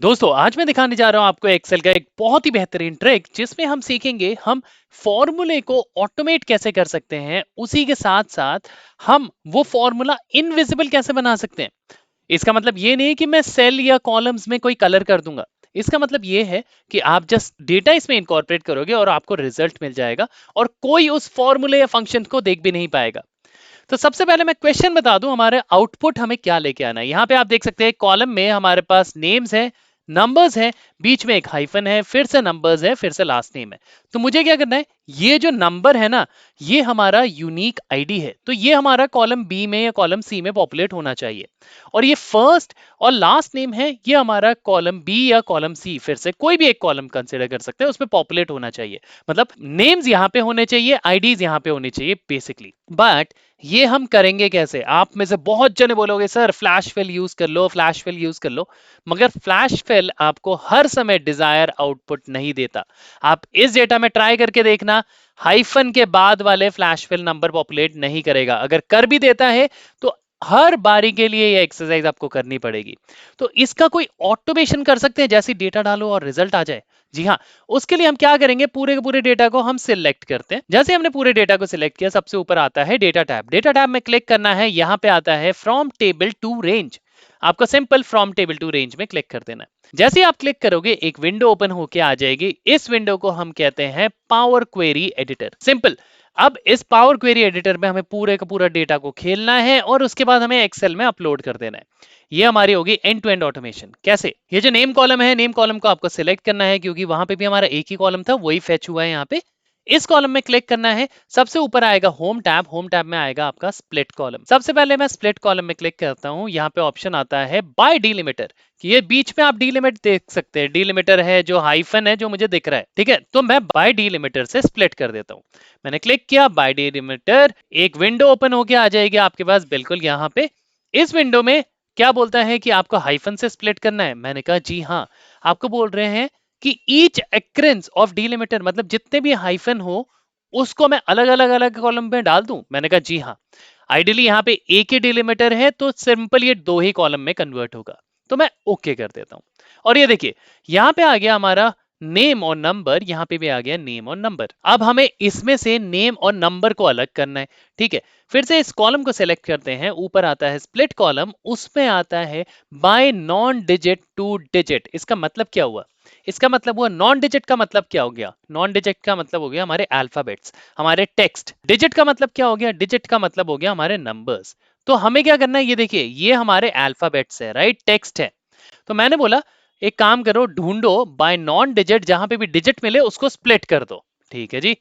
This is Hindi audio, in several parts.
दोस्तों आज मैं दिखाने जा रहा हूं आपको एक्सेल का एक बहुत ही बेहतरीन ट्रिक जिसमें हम सीखेंगे हम फॉर्मूले को ऑटोमेट कैसे कर सकते हैं। उसी के साथ साथ हम वो फॉर्मूला इनविजिबल कैसे बना सकते हैं। इसका मतलब ये नहीं कि मैं सेल या कॉलम्स में कोई कलर कर दूंगा। इसका मतलब ये है कि आप जस्ट डेटा इसमें इनकॉर्पोरेट करोगे और आपको रिजल्ट मिल जाएगा और कोई उस फॉर्मूले या फंक्शन को देख भी नहीं पाएगा। तो सबसे पहले मैं क्वेश्चन बता दूं हमारे आउटपुट हमें क्या लेके आना है। यहाँ पे आप देख सकते हैं कॉलम में हमारे पास नेम्स है, नंबर्स है, बीच में एक हाइफन है, फिर से नंबर्स है, फिर से लास्ट नेम है। तो मुझे क्या करना है, ये जो नंबर है ना, ये हमारा यूनिक आईडी है। तो ये हमारा कॉलम बी में या कॉलम सी में पॉपुलेट होना चाहिए। और ये फर्स्ट और लास्ट नेम है, ये हमारा कॉलम बी या कॉलम सी, फिर से कोई भी एक कॉलम कंसिडर कर सकते हैं, उसमें पॉपुलेट होना चाहिए। मतलब नेम्स यहाँ पे होने चाहिए, आईडीज यहाँ पे होनी चाहिए बेसिकली। बट ये हम करेंगे कैसे? आप में से बहुत जने बोलोगे सर फ्लैश फिल यूज कर लो, फ्लैश फिल यूज कर लो। मगर फ्लैश फिल आपको हर समय डिजायर आउटपुट नहीं देता। आप इस डेटा में ट्राई करके देखना, हाइफन के बाद वाले फ्लैश फिल नंबर पॉपुलेट नहीं करेगा। अगर कर भी देता है तो हर बारी के लिए ये एक्सरसाइज आपको करनी पड़ेगी। तो इसका कोई ऑटोमेशन कर सकते हैं, जैसे डेटा डालो और रिजल्ट आ जाए? जी हाँ। उसके लिए हम क्या करेंगे, पूरे के पूरे डेटा को हम सिलेक्ट करते हैं। जैसे हमने पूरे डेटा को सिलेक्ट किया, सबसे ऊपर आता है डेटा टैब। डेटा टैब में क्लिक करना है, यहाँ पे आता है फ्रॉम टेबल टू रेंज। आपको simple from table to range में क्लिक कर देना है। जैसे ही आप क्लिक करोगे एक विंडो ओपन होके आ जाएगी। इस विंडो को हम कहते हैं पावर क्वेरी एडिटर। सिंपल। अब इस पावर क्वेरी एडिटर में हमें पूरे का पूरा डेटा को खेलना है और उसके बाद हमें एक्सेल में अपलोड कर देना है। ये हमारी होगी एंड टू एंड ऑटोमेशन। कैसे? ये जो नेम कॉलम है, नेम कॉलम को आपको सिलेक्ट करना है, क्योंकि वहां पे भी हमारा एक ही कॉलम था, वही फेच हुआ है यहाँ पे। इस कॉलम में क्लिक करना है, सबसे ऊपर आएगा होम टैब। होम टैब में आएगा आपका स्प्लिट कॉलम। सबसे पहले मैं स्प्लिट कॉलम में क्लिक करता हूं। यहाँ पे ऑप्शन आता है बाय डीलिमिटर, कि ये बीच में आप डीलिमिट देख सकते हैं। डीलिमिटर है जो हाइफन है जो मुझे दिख रहा है, ठीक है। तो मैं बाय डीलिमिटर से स्प्लिट कर देता हूं। मैंने क्लिक किया बाय डीलिमिटर, एक विंडो ओपन होके आ जाएगी आपके पास बिल्कुल यहाँ पे। इस विंडो में क्या बोलता है कि आपको हाइफन से स्प्लिट करना है। मैंने कहा जी हाँ। आपको बोल रहे हैं कि ईच एक्रेंस ऑफ डीलिमिटर, मतलब जितने भी हाइफन हो उसको मैं अलग अलग अलग कॉलम में डाल दूं। मैंने कहा जी हाँ। आइडियली यहाँ पे एक ही डिलीमीटर है तो सिंपल ये दो ही कॉलम में कन्वर्ट होगा। तो मैं ओके कर देता हूं। और ये देखिए यहाँ पे आ गया हमारा नेम और नंबर। यहाँ पे भी आ गया नेम और नंबर। अब हमें इसमें से नेम और नंबर को अलग करना है, ठीक है। फिर से इस कॉलम को सिलेक्ट करते हैं, ऊपर आता है स्प्लिट कॉलम, उसमें आता है bye non digit two digit. इसका मतलब क्या हुआ? इसका मतलब हुआ नॉन डिजिट का मतलब क्या हो गया? नॉन डिजिट का मतलब हो गया हमारे अल्फाबेट्स, हमारे टेक्स्ट। डिजिट का मतलब क्या हो गया? डिजिट का मतलब हो गया हमारे नंबर्स। तो हमें क्या करना है, ये देखिए ये हमारे अल्फाबेट्स है, राइट, टेक्स्ट है। तो मैंने बोला एक काम करो, ढूंढो बाय नॉन डिजिट, जहां पे भी डिजिट मिले उसको स्प्लिट कर दो। ठीक है जी।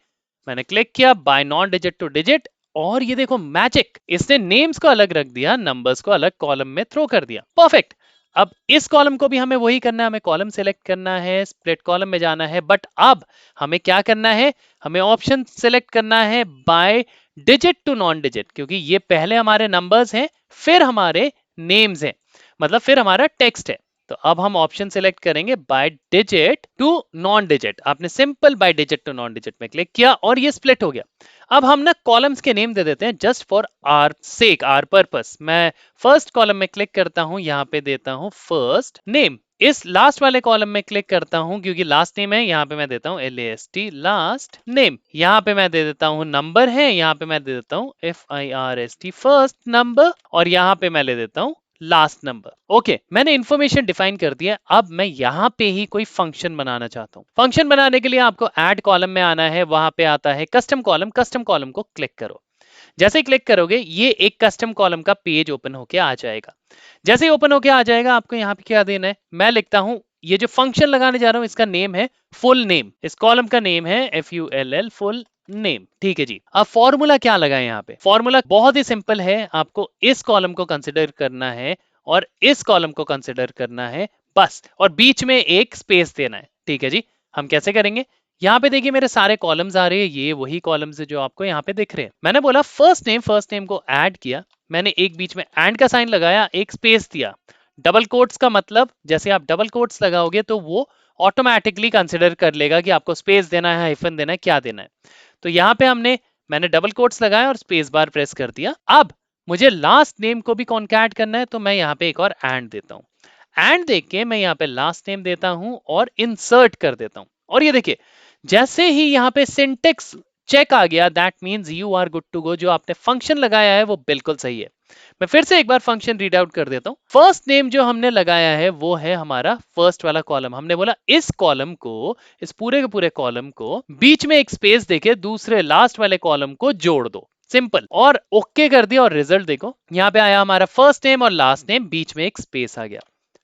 मैंने क्लिक किया bye non digit two digit, और ये देखो मैजिक, इसने नेम्स को अलग रख दिया, नंबर्स को अलग कॉलम में थ्रो कर दिया। परफेक्ट। अब इस कॉलम को भी हमें वही करना है, हमें कॉलम सेलेक्ट करना है, स्प्लिट कॉलम में जाना है। बट अब हमें क्या करना है, हमें ऑप्शन सेलेक्ट करना है by digit to non digit, क्योंकि ये पहले हमारे नंबर्स हैं, फिर हमारे नेम्स हैं, मतलब फिर हमारा टेक्स्ट है। तो अब हम ऑप्शन सेलेक्ट करेंगे by digit to non digit. आपने simple by digit to non digit में क्लिक किया और ये स्प्लिट हो गया। अब हम ना कॉलम्स के नेम दे देते हैं just for our sake, our purpose. मैं फर्स्ट कॉलम में क्लिक करता हूं, यहाँ पे देता हूं फर्स्ट नेम। इस लास्ट वाले कॉलम में क्लिक करता हूं, क्योंकि लास्ट नेम है, यहाँ पे मैं देता हूं LAST लास्ट नेम। यहाँ पे मैं दे देता हूं नंबर है, यहाँ पे मैं दे देता हूं FIRST फर्स्ट नंबर, और यहाँ पे मैं ले देता हूं लास्ट नंबर। ओके, मैंने इंफॉर्मेशन डिफाइन कर दिया। अब मैं यहाँ पे ही कोई फंक्शन बनाना चाहता हूँ। फंक्शन बनाने के लिए आपको ऐड कॉलम में आना है, वहां पे आता है कस्टम कॉलम। कस्टम कॉलम को क्लिक करो। जैसे ही क्लिक करोगे ये एक कस्टम कॉलम का पेज ओपन होके आ जाएगा। जैसे ही ओपन होके आ जाएगा, आपको यहाँ पे क्या देना है, मैं लिखता हूँ, ये जो फंक्शन लगाने जा रहा हूँ इसका नेम है फुल नेम। इस कॉलम का नेम है FULL फुल नेम। ठीक है जी। अब फॉर्मूला क्या लगा है यहाँ पे? फॉर्मूला बहुत ही सिंपल है, आपको इस कॉलम को कंसिडर करना है और इस कॉलम को कंसिडर करना है बस, और बीच में एक स्पेस देना है। ठीक है जी। हम कैसे करेंगे? यहाँ पे देखिए मेरे सारे कॉलम्स आ रहे हैं, ये वही कॉलम्स है जो आपको यहाँ पे दिख रहे हैं। मैंने बोला फर्स्ट नेम को ऐड किया, मैंने एक बीच में एंड का साइन लगाया, एक स्पेस दिया। डबल कोट्स का मतलब, जैसे आप डबल कोट्स लगाओगे तो वो ऑटोमेटिकली कंसिडर कर लेगा कि आपको स्पेस देना है, हाइफन देना है, क्या देना है। तो यहाँ पे मैंने डबल कोट्स लगाया और स्पेस बार प्रेस कर दिया। अब मुझे लास्ट नेम को भी कॉन्कैट करना है, तो मैं यहाँ पे एक और एंड देता हूँ। एंड देख के मैं यहाँ पे लास्ट नेम देता हूं और इंसर्ट कर देता हूं। और ये देखिए जैसे ही यहाँ पे सिंटेक्स चेक आ गया, that means you are good to go. जो आपने फंक्शन लगाया है वो बिल्कुल सही है। मैं फिर से एक बार फंक्शन रीड आउट कर देता हूं। फर्स्ट नेम जो हमने लगाया है वो है हमारा फर्स्ट वाला कॉलम। हमने बोला इस कॉलम को, इस पूरे के पूरे कॉलम को बीच में एक स्पेस देके दूसरे लास्ट वाले कॉलम को जोड़ दो, सिंपल। और ओके कर दिया और रिजल्ट देखो, यहाँ पे आया हमारा फर्स्ट नेम और लास्ट नेम, बीच में एक स्पेस आ गया।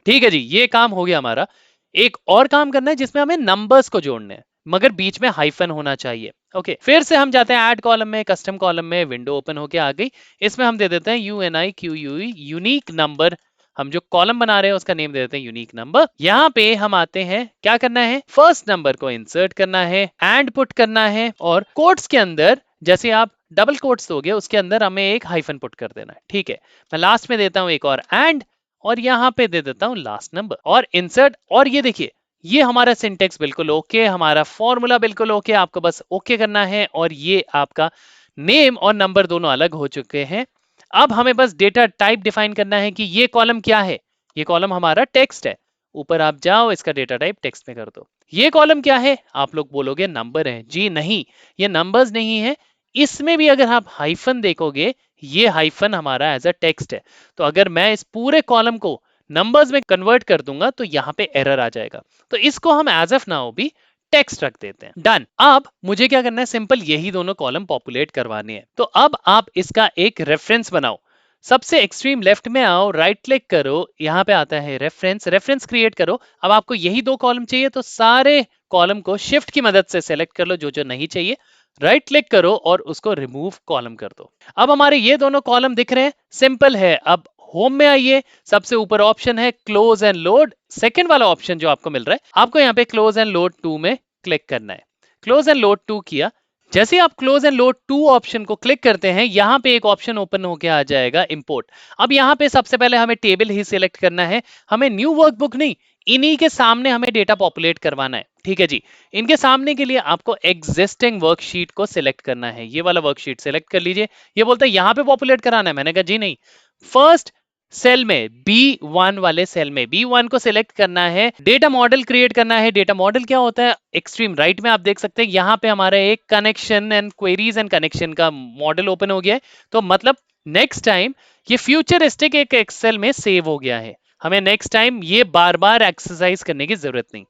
ठीक है जी, ये काम हो गया हमारा। एक और काम करना है जिसमें हमें नंबर्स को जोड़ने हैं, मगर बीच में हाइफन होना चाहिए। ओके, फिर से हम जाते हैं ऐड कॉलम में, कस्टम कॉलम में, विंडो ओपन होके आ गई। इसमें हम दे देते हैं UNIQUE, यूनिक नंबर। हम जो कॉलम बना रहे हैं उसका नेम दे देते हैं यूनिक नंबर। यहाँ पे हम आते हैं, क्या करना है, फर्स्ट नंबर को इंसर्ट करना है, एंड पुट करना है, और कोट्स के अंदर जैसे आप डबल कोट्स दोगे उसके अंदर हमें एक हाइफन पुट कर देना है। ठीक है, मैं लास्ट में देता हूं एक और एंड, और यहाँ पे दे देता हूं लास्ट नंबर और इंसर्ट। और ये देखिए ये हमारा सिंटेक्स बिल्कुल ओके, हमारा फॉर्मूला बिल्कुल ओके, आपको बस ओके करना है। और ये आपका नेम और नंबर दोनों अलग हो चुके हैं। अब हमें बस डेटा टाइप डिफाइन करना है कि ये कॉलम क्या है। ये कॉलम हमारा टेक्स्ट है, ऊपर आप जाओ इसका डेटा टाइप टेक्स्ट में कर दो। ये कॉलम क्या है, आप लोग बोलोगे नंबर है। जी नहीं, ये नंबर्स नहीं है। इसमें भी अगर आप हाइफन देखोगे, ये हाइफन हमारा एज अ टेक्स्ट है। तो अगर मैं इस पूरे कॉलम को नंबर्स में कन्वर्ट कर दूंगा तो यहाँ पे एरर आ जाएगा। तो इसको हम एज ऑफ नाउ भी टेक्स्ट रख देते हैं। डन। अब मुझे क्या करना है, सिंपल यही दोनों कॉलम पॉपुलेट करवाने हैं। तो अब आप इसका एक रेफरेंस बनाओ। सबसे एक्सट्रीम लेफ्ट में आओ, राइट क्लिक करो, यहाँ पे आता है रेफरेंस, रेफरेंस क्रिएट करो। अब आपको यही दो कॉलम चाहिए तो सारे कॉलम को शिफ्ट की मदद से सेलेक्ट कर लो, जो जो नहीं चाहिए राइट क्लिक करो और उसको रिमूव कॉलम कर दो। अब हमारे ये दोनों कॉलम दिख रहे हैं, सिंपल है। अब होम में आइए, सबसे ऊपर ऑप्शन है क्लोज एंड लोड। सेकंड वाला ऑप्शन जो आपको मिल रहा है, आपको यहाँ पे क्लोज एंड लोड टू में क्लिक करना है। क्लोज एंड लोड टू किया, जैसे आप close and load to option को क्लिक करते हैं, यहाँ पे एक ऑप्शन ओपन होके आ जाएगा इंपोर्ट। अब यहाँ पे सबसे पहले हमें टेबल ही सिलेक्ट करना है, हमें न्यू वर्कबुक नहीं, इन्हीं के सामने हमें डेटा पॉपुलेट करवाना है। ठीक है जी, इनके सामने के लिए आपको एग्जिस्टिंग वर्कशीट को सिलेक्ट करना है। ये वाला वर्कशीट सिलेक्ट कर लीजिए। ये बोलता है यहाँ पे पॉपुलेट कराना है, मैंने कहा जी नहीं, फर्स्ट सेल में B1 वाले सेल में B1 को सिलेक्ट करना है, डेटा मॉडल क्रिएट करना है। डेटा मॉडल क्या होता है, एक्सट्रीम राइट में आप देख सकते हैं यहाँ पे हमारा एक connection and queries and connection का मॉडल ओपन हो गया है। तो मतलब नेक्स्ट टाइम ये फ्यूचरिस्टिक एक एक्सेल में सेव हो गया है, हमें नेक्स्ट टाइम ये बार बार एक्सरसाइज करने की जरूरत नहीं।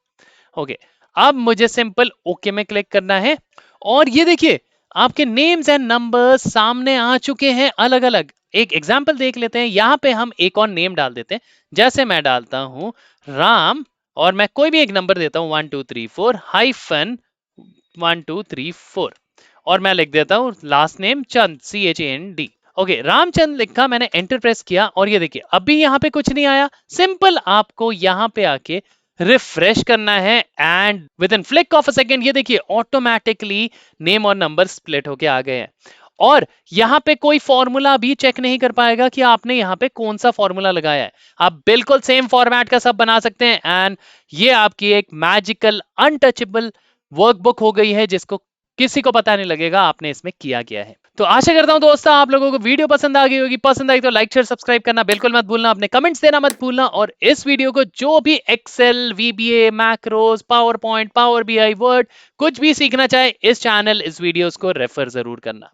ओके, अब मुझे सिंपल ओके में क्लिक करना है और ये देखिए आपके नेम्स एंड नंबर्स सामने आ चुके हैं अलग अलग। एक एग्जांपल देख लेते हैं, यहाँ पे हम एक और नेम डाल देते हैं। जैसे मैं डालता हूं राम और मैं कोई भी एक नंबर देता हूं 1234 हाइफन 1234 और मैं लिख देता हूं लास्ट नेम चंद CHAND। ओके, रामचंद लिखा, मैंने एंटर प्रेस किया और ये देखिए अभी यहाँ पे कुछ नहीं आया। सिंपल आपको यहाँ पे आके रिफ्रेश करना है and with in flick of a second ये देखिए ऑटोमेटिकली नेम और नंबर स्प्लिट होके आ गए हैं। और यहाँ पे कोई फॉर्मूला भी चेक नहीं कर पाएगा कि आपने यहाँ पे कौन सा फॉर्मूला लगाया है। आप बिल्कुल सेम फॉर्मेट का सब बना सकते हैं एंड ये आपकी एक मैजिकल अनटचेबल वर्कबुक हो गई है जिसको किसी को पता नहीं लगेगा आपने इसमें किया गया है। तो आशा करता हूं दोस्तों आप लोगों को वीडियो पसंद आ गई होगी। पसंद आई तो लाइक शेयर सब्सक्राइब करना बिल्कुल मत भूलना, अपने कमेंट्स देना मत भूलना और इस वीडियो को जो भी Excel, VBA, macros, PowerPoint, power BI, Word कुछ भी सीखना चाहे इस चैनल, इस वीडियोस को रेफर जरूर करना।